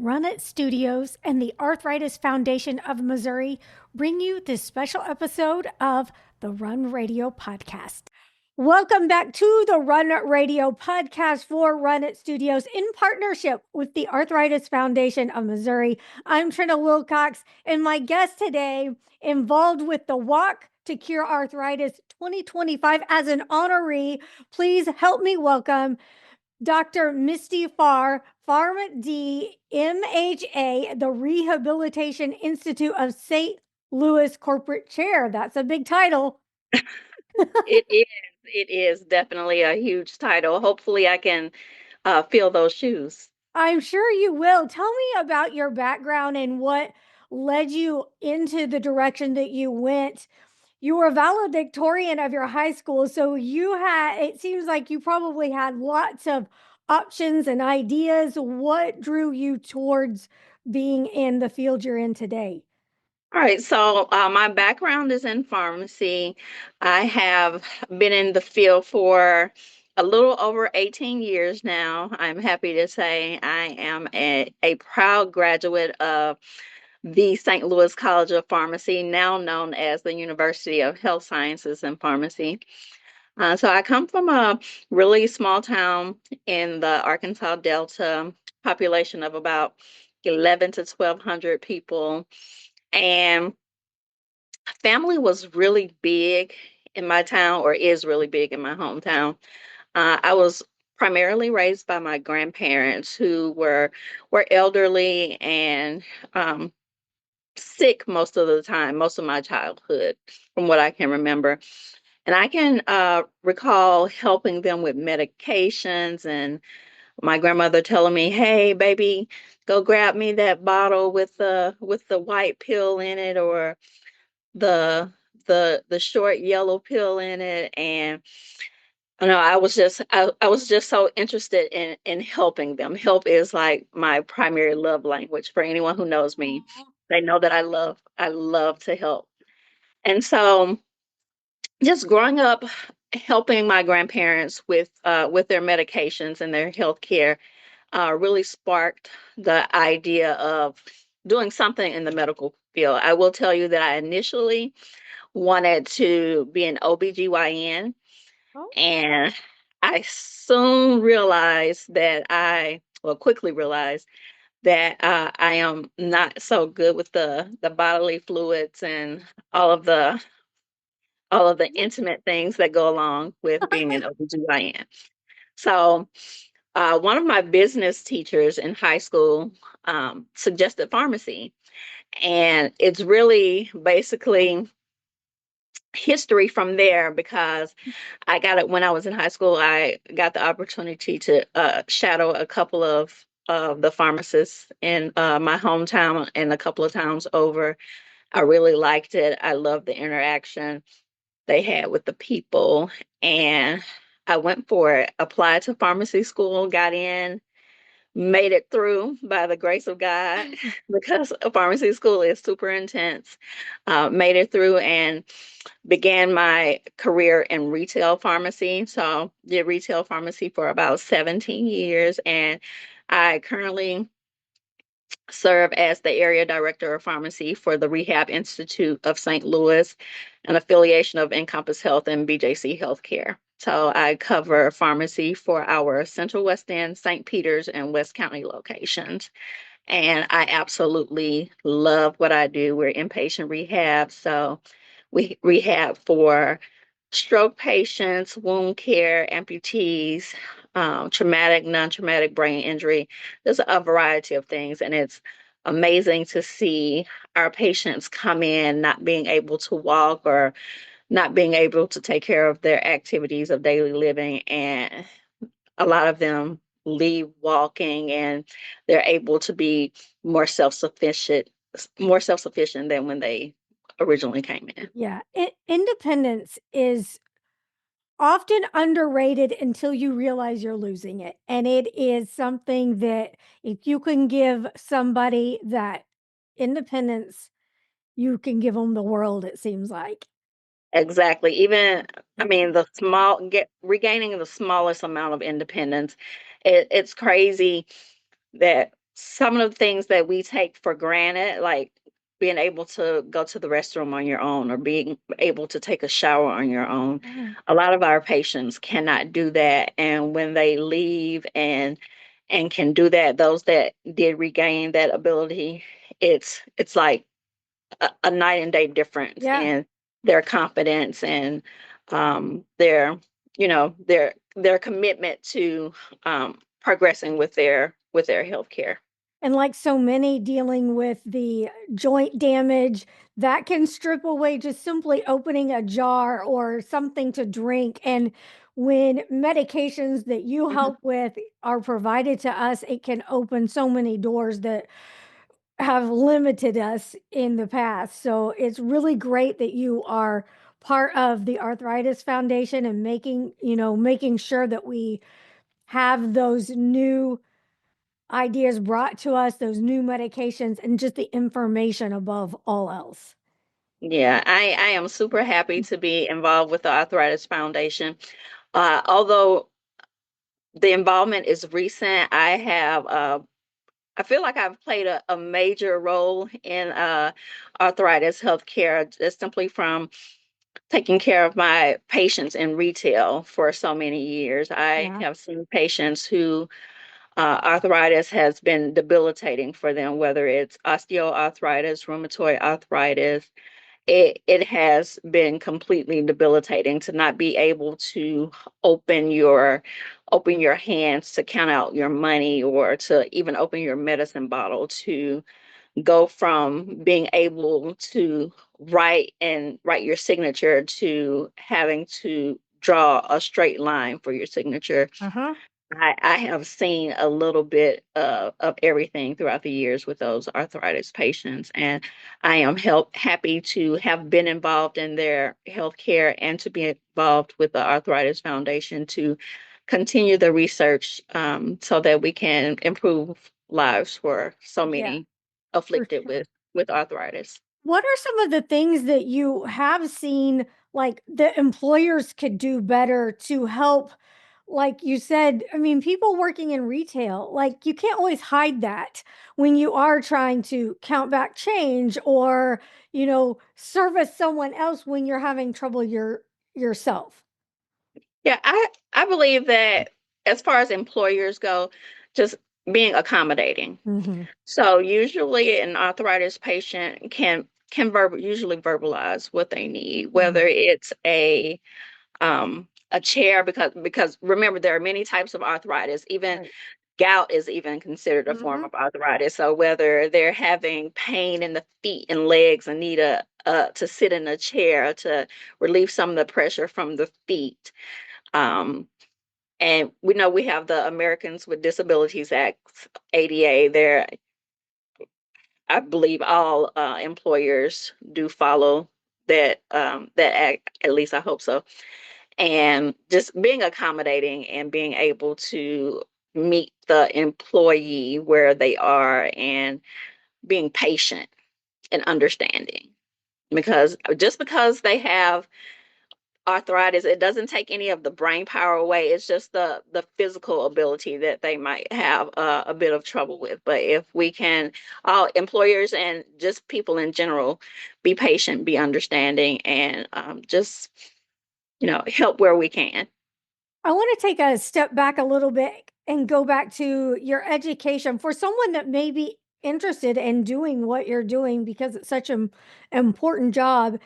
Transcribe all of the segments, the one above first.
Run It Studios and the Arthritis Foundation of Missouri bring you this special episode of the Run Radio Podcast. Welcome back to the Run Radio Podcast for Run It Studios in partnership with the Arthritis Foundation of Missouri. I'm Trina Wilcox, and my guest today, involved with the Walk to Cure Arthritis 2025 as an honoree, please help me welcome Dr. Misty Farr, PharmD, MHA, the Rehabilitation Institute of St. Louis Corporate Chair. That's a big title. It is. It is definitely a huge title. Hopefully, I can fill those shoes. I'm sure you will. Tell me about your background and what led you into the direction that you went. You were a valedictorian of your high school, so it seems like you probably had lots of options and ideas. What drew you towards being in the field you're in today? All right. So, my background is in pharmacy. I have been in the field for a little over 18 years now. I'm happy to say I am a proud graduate of the St. Louis College of Pharmacy, now known as the University of Health Sciences and Pharmacy. So I come from a really small town in the Arkansas Delta, population of about 11 to 1,200 people. And family was really big in my town, or is really big in my hometown. I was primarily raised by my grandparents who were elderly and sick most of the time, most of my childhood, from what I can remember. And I can recall helping them with medications and my grandmother telling me, "Hey, baby, go grab me that bottle with the white pill in it, or the the short yellow pill in it." And I was just so interested in helping them. Help is like my primary love language. For anyone who knows me, they know that I love to help. And so just growing up helping my grandparents with their medications and their health care really sparked the idea of doing something in the medical field. I will tell you that I initially wanted to be an OBGYN, Oh. and I soon realized that quickly realized that I am not so good with the bodily fluids and all of the all of the intimate things that go along with being an OBGYN. So, one of my business teachers in high school suggested pharmacy. And it's really basically history from there because I got it when I was in high school. I got the opportunity to shadow a couple of the pharmacists in my hometown and a couple of towns over. I really liked it. I loved the interaction they had with the people. And I went for it, applied to pharmacy school, got in, made it through by the grace of God because a pharmacy school is super intense. Made it through and began my career in retail pharmacy. So did retail pharmacy for about 17 years. And I currently serve as the area director of pharmacy for the Rehab Institute of St. Louis, an affiliation of Encompass Health and BJC Healthcare. So I cover pharmacy for our Central West End, St. Peters, and West County locations. And I absolutely love what I do. We're inpatient rehab. So we rehab for stroke patients, wound care, amputees, traumatic, non-traumatic brain injury. There's a variety of things, and it's amazing to see our patients come in not being able to walk or not being able to take care of their activities of daily living, and a lot of them leave walking and they're able to be more self-sufficient than when they originally came in. Yeah, independence is often underrated until you realize you're losing it. And it is something that if you can give somebody that independence, you can give them the world, it seems like. Exactly. Even, I mean, regaining the smallest amount of independence. It's crazy that some of the things that we take for granted, like being able to go to the restroom on your own or being able to take a shower on your own. Yeah. A lot of our patients cannot do that. And when they leave and can do that, those that did regain that ability, it's like a night and day difference Yeah. in their confidence and their their commitment to progressing with their health care. And like so many dealing with the joint damage, that can strip away just simply opening a jar or something to drink. And when medications that you Mhm. help with are provided to us, it can open so many doors that have limited us in the past. So it's really great that you are part of the Arthritis Foundation and making sure that we have those new ideas brought to us, those new medications, and just the information above all else. Yeah, I am super happy to be involved with the Arthritis Foundation. Although the involvement is recent, I feel like I've played a major role in arthritis healthcare, just simply from taking care of my patients in retail for so many years. I Yeah. have seen patients who arthritis has been debilitating for them, whether it's osteoarthritis, rheumatoid arthritis. It has been completely debilitating to not be able to open your open your hands to count out your money or to even open your medicine bottle, to go from being able to write your signature to having to draw a straight line for your signature. Uh-huh. I have seen a little bit of everything throughout the years with those arthritis patients, and I am happy to have been involved in their healthcare and to be involved with the Arthritis Foundation to continue the research so that we can improve lives for so Yeah, many for afflicted sure. with arthritis. What are some of the things that you have seen like the employers could do better to help? Like you said, I mean, people working in retail, like you can't always hide that when you are trying to count back change or, service someone else when you're having trouble yourself. Yeah, I believe that as far as employers go, just being accommodating. Hmm. So usually an arthritis patient can usually verbalize what they need, Hmm. whether it's a chair, because remember there are many types of arthritis. Even Right. gout is even considered a form Hmm. of arthritis. So whether they're having pain in the feet and legs and need a to sit in a chair to relieve some of the pressure from the feet. Um, and we know we have the Americans with Disabilities Act, ADA. There, I believe all employers do follow that act. At least I hope so. And just being accommodating and being able to meet the employee where they are and being patient and understanding. Because just because they have arthritis, it doesn't take any of the brain power away. It's just the physical ability that they might have a bit of trouble with. But if we can, all employers and just people in general, be patient, be understanding, and just help where we can. I want to take a step back a little bit and go back to your education for someone that may be interested in doing what you're doing because it's such an important job.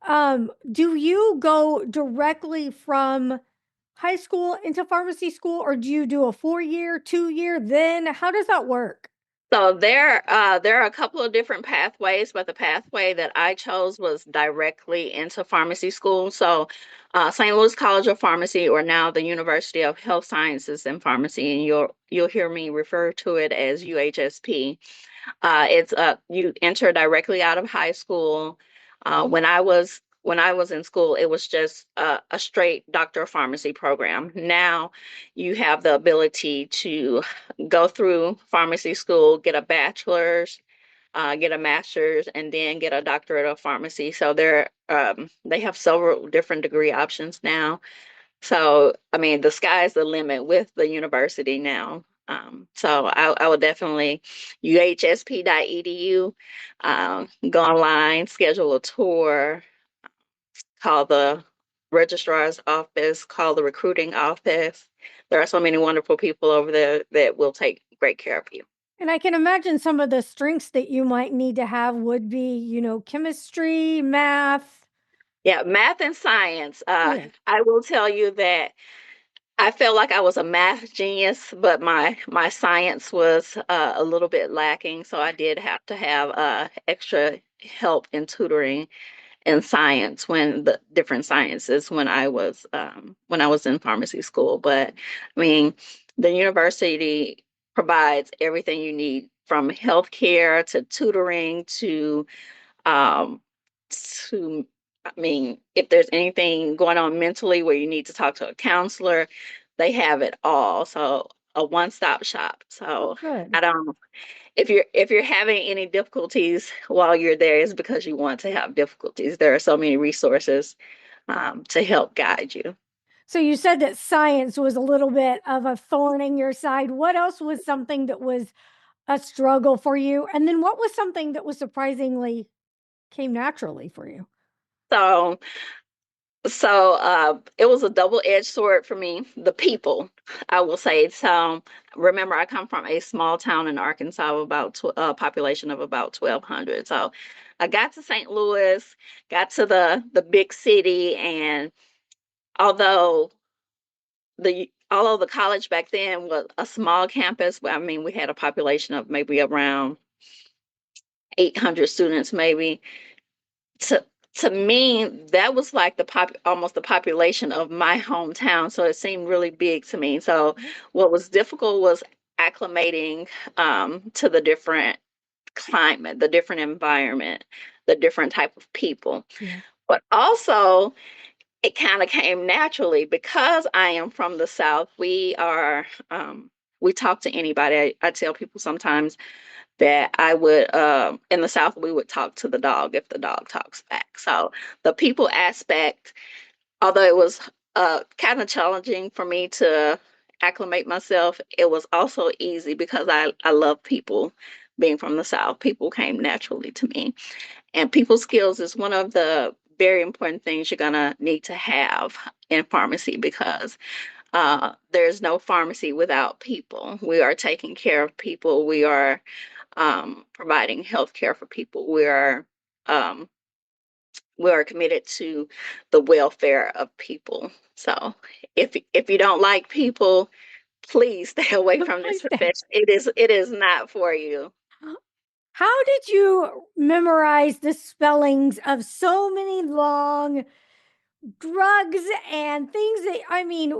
Do you go directly from high school into pharmacy school, or do you do a 4 year, 2 year? Then how does that work? So there are a couple of different pathways, but the pathway that I chose was directly into pharmacy school. So St. Louis College of Pharmacy, or now the University of Health Sciences and Pharmacy, and you'll hear me refer to it as UHSP. It's you enter directly out of high school. When I was in school, it was just a straight doctor of pharmacy program. Now you have the ability to go through pharmacy school, get a bachelor's, get a master's, and then get a doctorate of pharmacy. So they have several different degree options now. So I mean, the sky's the limit with the university now. So I would definitely uhsp.edu, go online, schedule a tour, call the registrar's office, call the recruiting office. There are so many wonderful people over there that will take great care of you. And I can imagine some of the strengths that you might need to have would be, chemistry, math. Yeah, math and science. Yeah, I will tell you that I felt like I was a math genius, but my science was a little bit lacking, so I did have to have extra help in tutoring in science when the different sciences when I was in pharmacy school. But I mean, the university provides everything you need from healthcare to tutoring um, to I mean, if there's anything going on mentally where you need to talk to a counselor, they have it all. So a one-stop shop. So good. I don't if you're having any difficulties while you're there, it's because you want to have difficulties. There are so many resources to help guide you. So you said that science was a little bit of a thorn in your side. What else was something that was a struggle for you? And then what was something that was surprisingly came naturally for you? So it was a double-edged sword for me. The people, I will say. So remember, I come from a small town in Arkansas of about a population of about 1,200. So I got to St. Louis, got to the big city, and although although the college back then was a small campus, I mean, we had a population of maybe around 800 students, maybe. To to me, that was like almost the population of my hometown, so it seemed really big to me. So what was difficult was acclimating to the different climate, the different environment, the different type of people. Yeah. But also, it kind of came naturally because I am from the South. We talk to anybody. I tell people sometimes that I would, in the South, we would talk to the dog if the dog talks back. So the people aspect, although it was kind of challenging for me to acclimate myself, it was also easy because I love people. Being from the South, people came naturally to me. And people skills is one of the very important things you're going to need to have in pharmacy because there's no pharmacy without people. We are taking care of people. We are providing health care for people. Um, we are committed to the welfare of people. So if you don't like people, please stay away from this Please stay. profession. It is not for you. How did you memorize the spellings of so many long drugs and things that, I mean,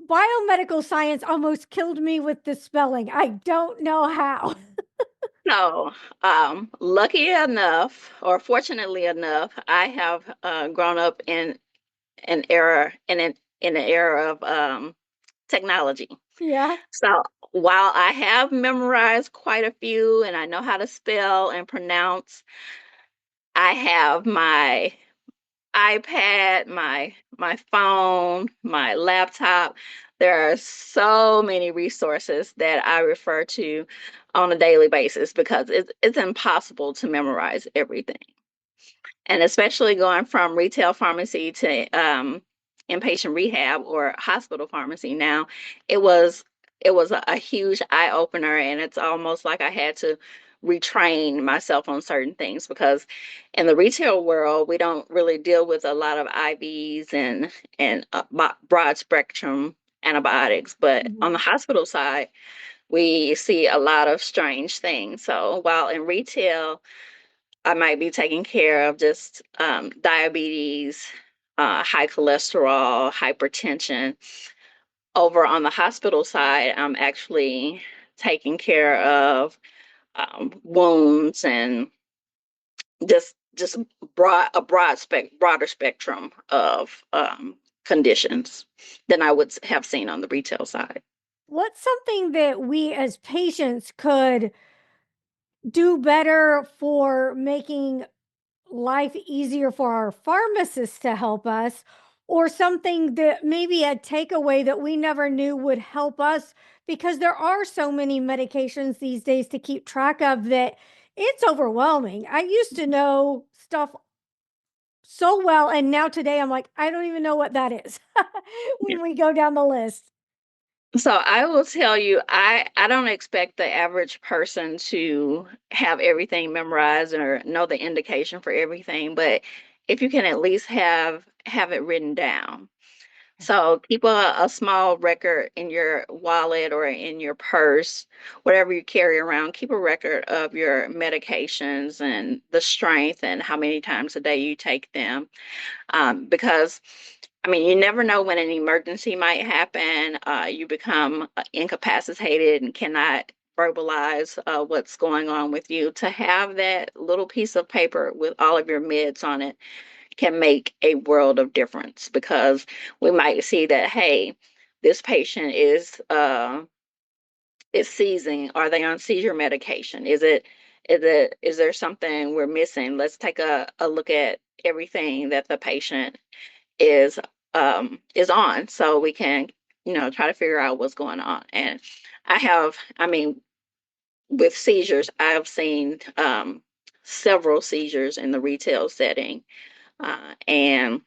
biomedical science almost killed me with the spelling. I don't know how. So, lucky enough, or fortunately enough, I have grown up in an era of technology. Yeah. So while I have memorized quite a few and I know how to spell and pronounce, I have my iPad, my phone, my laptop. There are so many resources that I refer to on a daily basis because it's impossible to memorize everything. And especially going from retail pharmacy to inpatient rehab or hospital pharmacy now, it was a huge eye opener, and it's almost like I had to retrain myself on certain things because in the retail world we don't really deal with a lot of IVs and broad spectrum antibiotics, but on the hospital side we see a lot of strange things. So while in retail I might be taking care of just diabetes, high cholesterol, hypertension. Over on the hospital side, I'm actually taking care of wounds and just broader spectrum of conditions than I would have seen on the retail side. What's something that we as patients could do better for making life easier for our pharmacists to help us, or something that maybe a takeaway that we never knew would help us because there are so many medications these days to keep track of that it's overwhelming. I used to know stuff so well, and now today I'm like, I don't even know what that is when we go down the list. So I will tell you, I don't expect the average person to have everything memorized or know the indication for everything, but if you can at least have it written down. So keep a small record in your wallet or in your purse, whatever you carry around. Keep a record of your medications and the strength and how many times a day you take them. Because I mean, you never know when an emergency might happen. You become incapacitated and cannot verbalize what's going on with you. To have that little piece of paper with all of your meds on it can make a world of difference, because we might see that, hey, this patient is seizing. Are they on seizure medication? Is there something we're missing? Let's take a look at everything that the patient is on, so we can, try to figure out what's going on. And I mean, with seizures, I've seen several seizures in the retail setting, and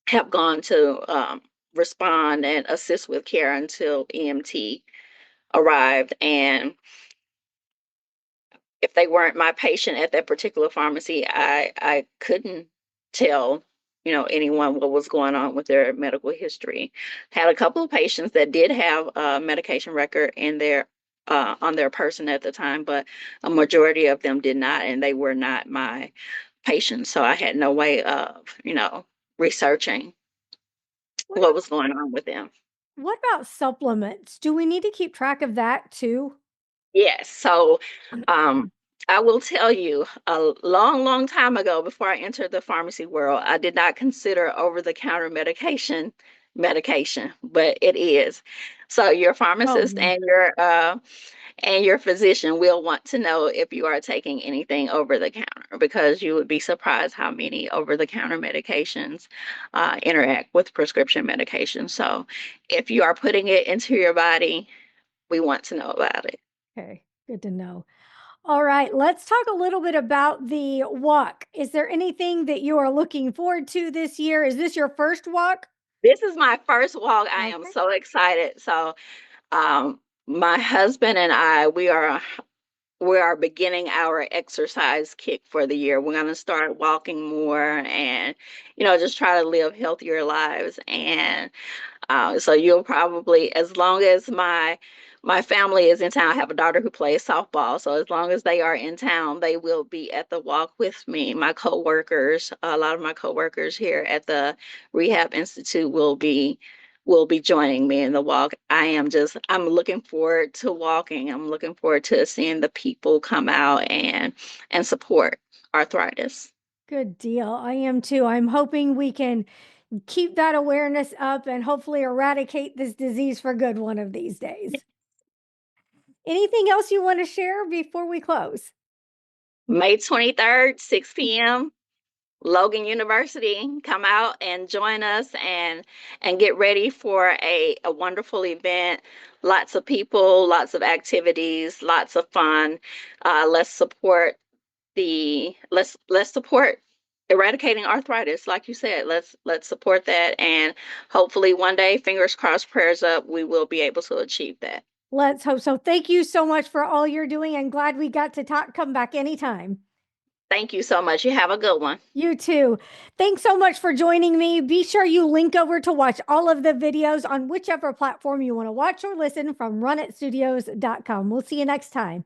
have gone to respond and assist with care until EMT arrived. And if they weren't my patient at that particular pharmacy, I couldn't tell, anyone what was going on with their medical history. Had a couple of patients that did have a medication record in their on their person at the time, but a majority of them did not, and they were not my patients. So I had no way of, researching What what about, was going on with them. what about supplements? Do we need to keep track of that too? Yes. So I will tell you, a long, long time ago, before I entered the pharmacy world, I did not consider over-the-counter medication, but it is. So your Oh, pharmacist yeah. and your physician will want to know if you are taking anything over the counter, because you would be surprised how many over-the-counter medications interact with prescription medication. So if you are putting it into your body, we want to know about it. Okay, good to know. All right, let's talk a little bit about the walk. Is there anything that you are looking forward to this year? Is this your first walk? This is my first walk. I am Okay. so excited. So, my husband and I, we are beginning our exercise kick for the year. We're going to start walking more and, just try to live healthier lives. And so you'll probably, as long as my family is in town, I have a daughter who plays softball. So as long as they are in town, they will be at the walk with me. My coworkers, a lot of my coworkers here at the Rehab Institute will be joining me in the walk. I'm looking forward to walking. I'm looking forward to seeing the people come out and support arthritis. Good deal. I am too. I'm hoping we can keep that awareness up and hopefully eradicate this disease for good one of these days. Anything else you want to share before we close? May 23rd, 6 p.m. Logan University. Come out and join us and get ready for a wonderful event. Lots of people, lots of activities, lots of fun. Let's support eradicating arthritis. Like you said, let's support that, and hopefully one day, fingers crossed, prayers up, we will be able to achieve that. Let's hope so. Thank you so much for all you're doing. I'm glad we got to talk. Come back anytime. Thank you so much. You have a good one. You too. Thanks so much for joining me. Be sure you link over to watch all of the videos on whichever platform you want to watch or listen from runitstudios.com. We'll see you next time.